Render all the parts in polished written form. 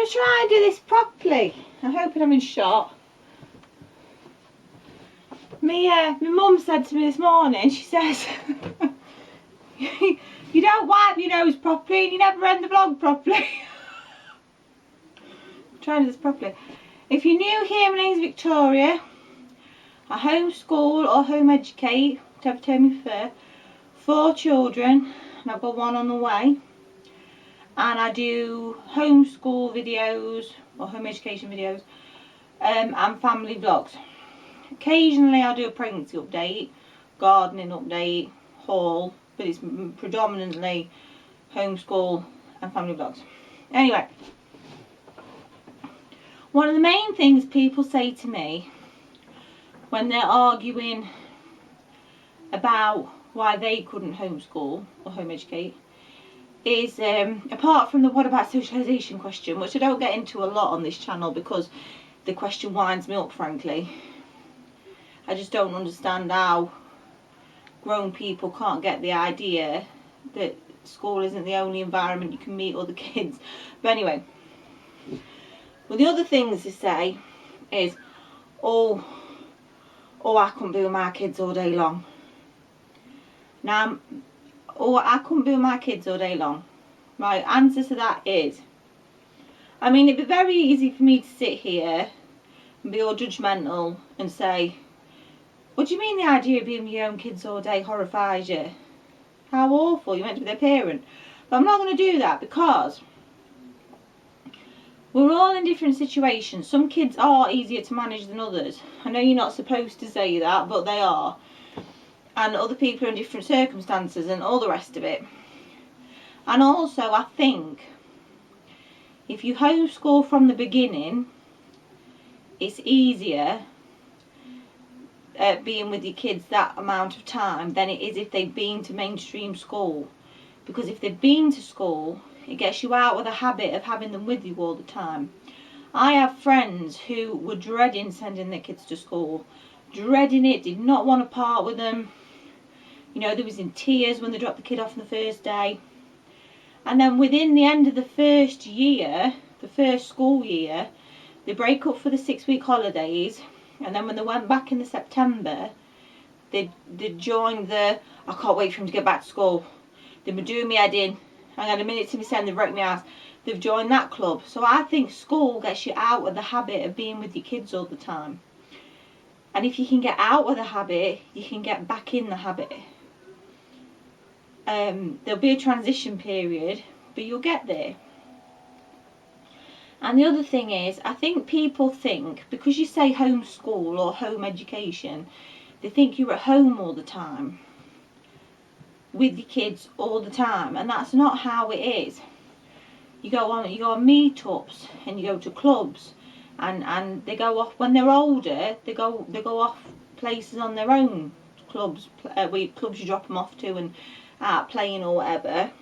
to try and do this properly. I'm hoping I'm in shot. My mum said to me this morning, she says, you don't wipe your nose properly and you never end the vlog properly. I'm trying to do this properly. If you're new here, my name's Victoria. I homeschool or home educate, whatever term you prefer, 4 children, and I've got 1 on the way. And I do homeschool videos or home education videos and family vlogs. Occasionally I'll do a pregnancy update, gardening update, haul, but it's predominantly homeschool and family vlogs. Anyway, one of the main things people say to me when they're arguing about why they couldn't homeschool or home educate is, apart from the what about socialisation question, which I don't get into a lot on this channel because the question winds me up, frankly. I just don't understand how grown people can't get the idea that school isn't the only environment you can meet other kids. But anyway, well, the other things they say is, oh, I couldn't be with my kids all day long. Now, I couldn't be with my kids all day long. My answer to that is, I mean, it'd be very easy for me to sit here and be all judgmental and say, what do you mean the idea of being with your own kids all day horrifies you? How awful, you're meant to be their parent. But I'm not going to do that because we're all in different situations. Some kids are easier to manage than others. I know you're not supposed to say that, but they are. And other people are in different circumstances and all the rest of it. And also, I think if you homeschool from the beginning, it's easier being with your kids that amount of time than it is if they've been to mainstream school. Because if they've been to school, it gets you out of the habit of having them with you all the time. I have friends who were dreading sending their kids to school, dreading it, did not want to part with them. You know, they was in tears when they dropped the kid off on the first day. And then within the end of the first year, the first school year, they break up for the 6-week holidays. And then when they went back in the September, they joined the, I can't wait for him to get back to school. They've been doing me head in. I had a minute to myself, they've wrecked my ass. They've joined that club. So I think school gets you out of the habit of being with your kids all the time. And if you can get out of the habit, you can get back in the habit. There'll be a transition period, but you'll get there. And the other thing is, I think people think, because you say homeschool or home education, they think you're at home all the time, with your kids all the time, and that's not how it is. You go on meetups and you go to clubs, and they go off when they're older. They go off places on their own. Clubs you drop them off to and out playing or whatever.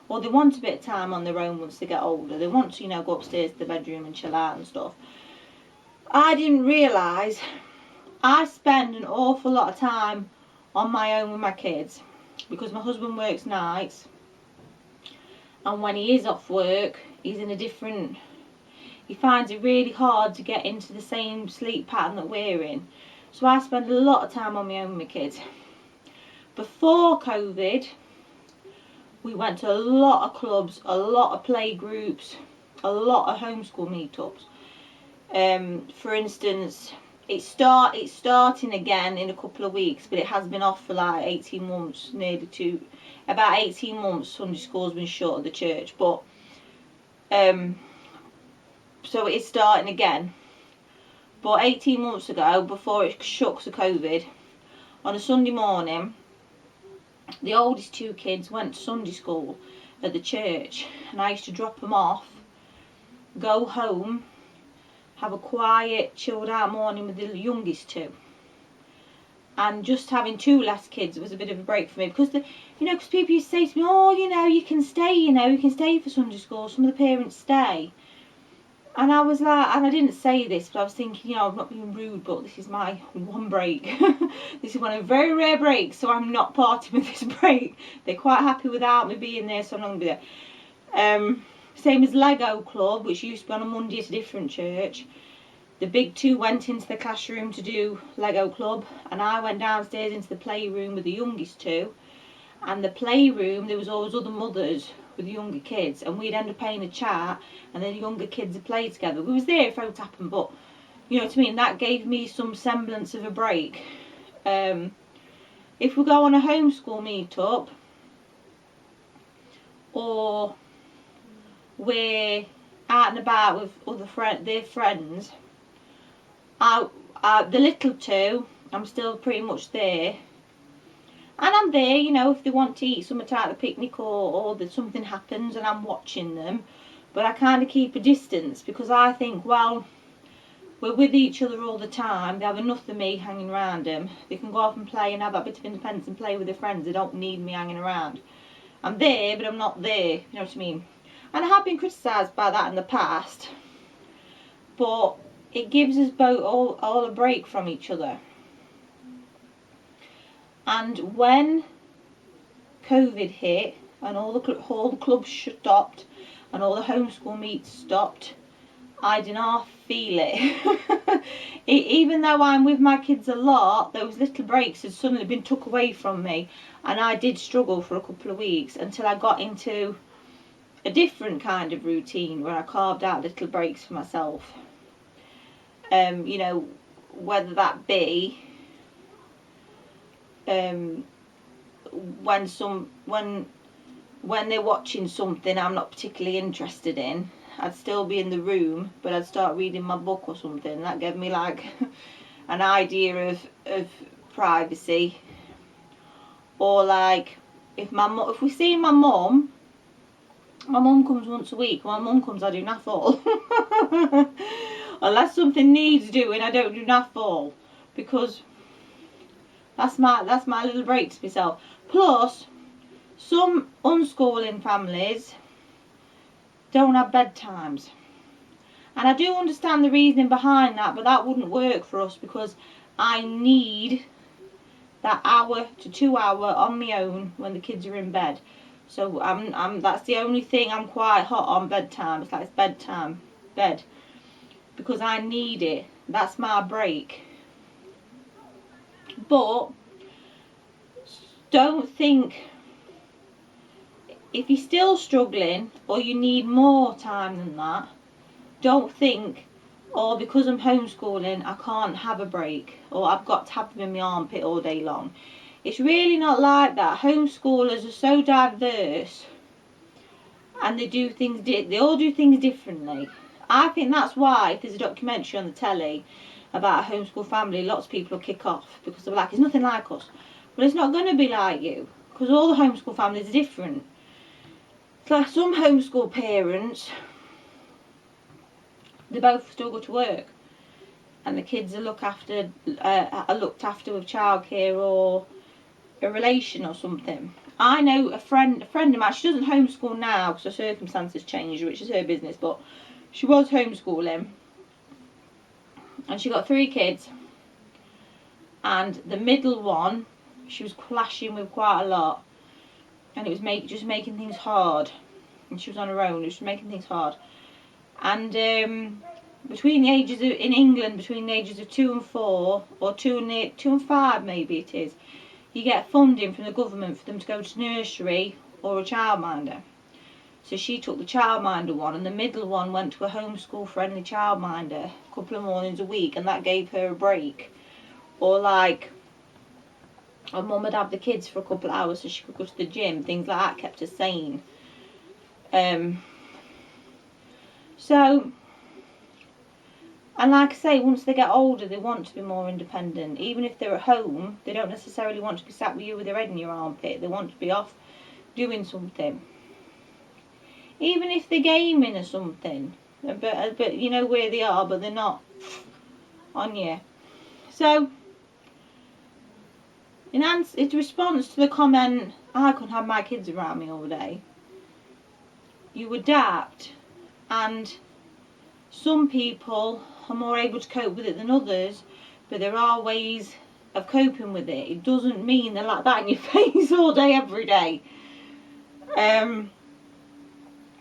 Or they want a bit of time on their own once they get older. They want to, go upstairs to the bedroom and chill out and stuff. I didn't realise I spend an awful lot of time on my own with my kids because my husband works nights, and when he is off work, he's in a different, he finds it really hard to get into the same sleep pattern that we're in. So I spend a lot of time on my own with my kids. Before COVID, we went to a lot of clubs, a lot of play groups, a lot of homeschool meetups. For instance, it's starting again in a couple of weeks, but it has been off for like 18 months, about 18 months. Sunday school's been shut at the church, but so it's starting again. But 18 months ago, before it shook to COVID, on a Sunday morning, the oldest 2 kids went to Sunday school at the church, and I used to drop them off, go home, have a quiet, chilled out morning with the youngest 2. And just having 2 less kids was a bit of a break for me, because because people used to say to me, oh, you can stay, you can stay for Sunday school, some of the parents stay. And I was like, and I didn't say this, but I was thinking, I'm not being rude, but this is my one break. This is one of the very rare breaks, so I'm not parting with this break. They're quite happy without me being there, so I'm not going to be there. Same as Lego Club, which used to be on a Monday at a different church. The big two went into the classroom to do Lego Club, and I went downstairs into the playroom with the youngest two. And the playroom, there was always other mothers with the younger kids, and we'd end up playing a chat, and then the younger kids would play together. We was there if it happened, but you know what I mean. That gave me some semblance of a break. If we go on a homeschool meet-up, or we're out and about with other their friends, the little two, I'm still pretty much there. And I'm there, you know, if they want to eat something at the picnic, or that something happens and I'm watching them. But I kind of keep a distance, because I think, well, we're with each other all the time. They have enough of me hanging around them. They can go off and play and have that bit of independence and play with their friends. They don't need me hanging around. I'm there, but I'm not there. You know what I mean? And I have been criticised by that in the past. But it gives us both all a break from each other. And when COVID hit and all the clubs stopped and all the homeschool meets stopped, I did not feel it. Even though I'm with my kids a lot, those little breaks had suddenly been took away from me, and I did struggle for a couple of weeks until I got into a different kind of routine where I carved out little breaks for myself. You know, whether that be when they're watching something I'm not particularly interested in, I'd still be in the room, but I'd start reading my book or something. That gave me like an idea of privacy. Or like if we see my mum comes once a week. When my mum comes, I do naff all. Unless something needs doing, I don't do naff all, because that's my little break to myself. Plus, some unschooling families don't have bedtimes, and I do understand the reasoning behind that, but that wouldn't work for us, because I need that hour to 2 hour on my own when the kids are in bed. So that's the only thing I'm quite hot on bedtime. It's like it's bedtime, bed, because I need it. That's my break. But don't think, if you're still struggling or you need more time than that, don't think, oh, because I'm homeschooling I can't have a break, or I've got to have them in my armpit all day long. It's really not like that. Homeschoolers are so diverse, and they all do things differently. I think that's why if there's a documentary on the telly about a homeschool family, lots of people will kick off, because they're like, it's nothing like us. But it's not going to be like you, because all the homeschool families are different. It's like some homeschool parents, they both still go to work, and the kids are looked after with childcare or a relation or something. I know a friend of mine, she doesn't homeschool now because her circumstances changed, which is her business, but she was homeschooling, and she got 3 kids, and the middle one she was clashing with quite a lot, and it was just making things hard, and she was on her own. It was making things hard. And between the ages of, in England, between the ages of 2 and 4, or 2 and 5 maybe it is, you get funding from the government for them to go to nursery or a childminder. So she took the childminder one, and the middle one went to a homeschool friendly childminder a couple of mornings a week, and that gave her a break. Or like, her mum would have the kids for a couple of hours so she could go to the gym. Things like that kept her sane. So, and like I say, once they get older, they want to be more independent. Even if they're at home, they don't necessarily want to be sat with you with their head in your armpit. They want to be off doing something. Even if they're gaming or something. But you know where they are, but they're not on you. So, in response to the comment, I couldn't have my kids around me all day, you adapt, and some people are more able to cope with it than others, but there are ways of coping with it. It doesn't mean they're like that in your face all day, every day.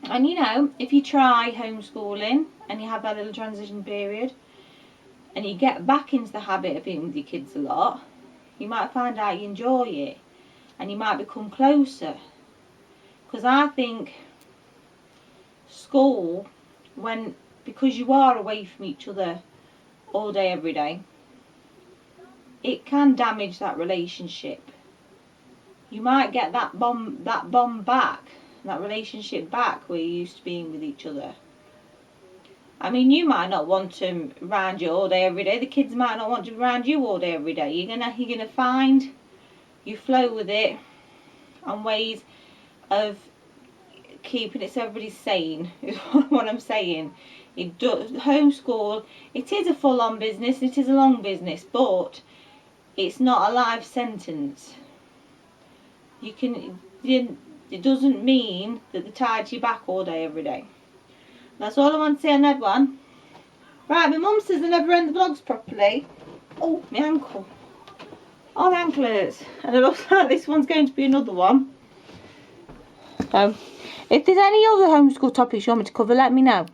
And you know, if you try homeschooling and you have that little transition period and you get back into the habit of being with your kids a lot, you might find out you enjoy it and you might become closer. Because I think school, because you are away from each other all day every day, it can damage that relationship. You might get that bond back, that relationship back where you used to being with each other. I mean, you might not want them around you all day every day. The kids might not want to be around you all day every day. You're gonna find you flow with it and ways of keeping it so everybody's sane is what I'm saying. Homeschool, it is a full-on business, it is a long business, but it's not a life sentence. It doesn't mean that they tied you back all day every day. That's all I want to say on that one. Right, my mum says I never end the vlogs properly. Oh, my ankle. Oh, my ankle hurts. And it looks like this one's going to be another one. So, if there's any other homeschool topics you want me to cover, let me know.